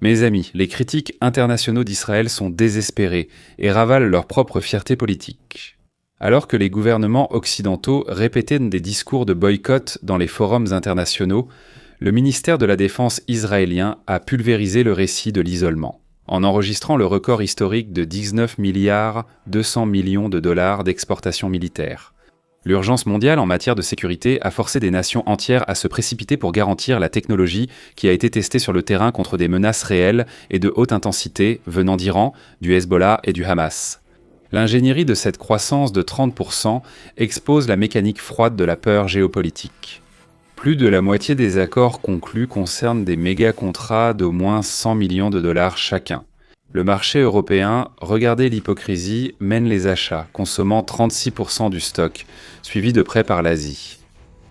Mes amis, les critiques internationaux d'Israël sont désespérés et ravalent leur propre fierté politique. Alors que les gouvernements occidentaux répétaient des discours de boycott dans les forums internationaux, le ministère de la Défense israélien a pulvérisé le récit de l'isolement, en enregistrant le record historique de 19 milliards 200 millions de dollars d'exportations militaires. L'urgence mondiale en matière de sécurité a forcé des nations entières à se précipiter pour garantir la technologie qui a été testée sur le terrain contre des menaces réelles et de haute intensité venant d'Iran, du Hezbollah et du Hamas. L'ingénierie de cette croissance de 30% expose la mécanique froide de la peur géopolitique. Plus de la moitié des accords conclus concernent des méga-contrats d'au moins 100 millions de dollars chacun. Le marché européen, regardez l'hypocrisie, mène les achats, consommant 36% du stock, suivi de près par l'Asie.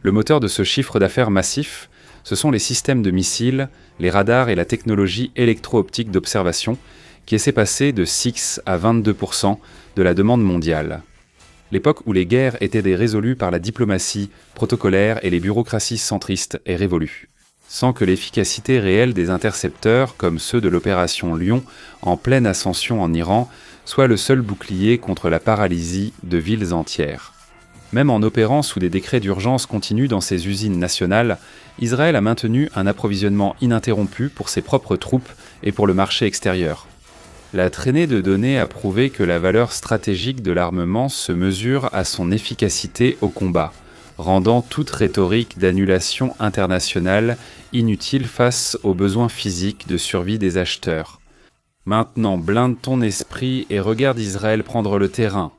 Le moteur de ce chiffre d'affaires massif, ce sont les systèmes de missiles, les radars et la technologie électro-optique d'observation, qui essaient passer de 6 à 22% de la demande mondiale. L'époque où les guerres étaient résolues par la diplomatie protocolaire et les bureaucraties centristes est révolue. Sans que l'efficacité réelle des intercepteurs, comme ceux de l'opération Lion, en pleine ascension en Iran, soit le seul bouclier contre la paralysie de villes entières. Même en opérant sous des décrets d'urgence continus dans ses usines nationales, Israël a maintenu un approvisionnement ininterrompu pour ses propres troupes et pour le marché extérieur. La traînée de données a prouvé que la valeur stratégique de l'armement se mesure à son efficacité au combat, rendant toute rhétorique d'annulation internationale inutile face aux besoins physiques de survie des acheteurs. Maintenant, blinde ton esprit et regarde Israël prendre le terrain.